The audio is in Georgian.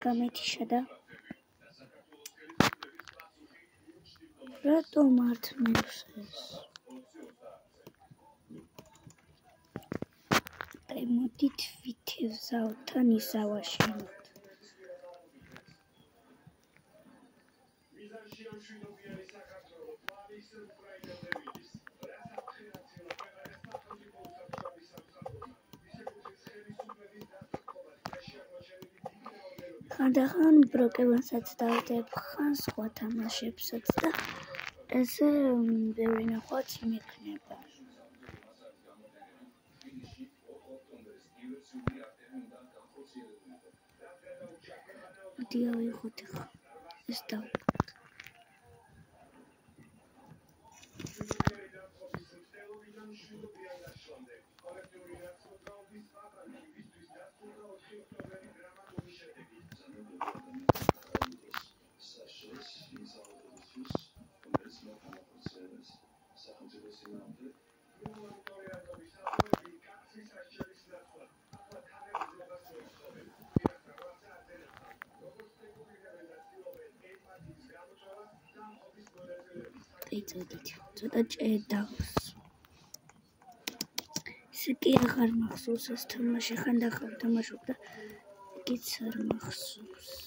გამეთიშა და რატომ ართმევს ეს? მოდით ვითევზავთან ისავაშენოთ. ხანდახან ბროკევანსაც დავდებ, ხან სხვა თამაშებსაც და ესე ბევრი ნახვაც მექნება. დავიღოთ ახლა ეს დავიღოთ. წოდით, ცოტა ჭედავს. ისე კი აღარ მახსოვს ეს თამაში, ხანდახან ვთამაშობ და იქიც არ მახსოვს.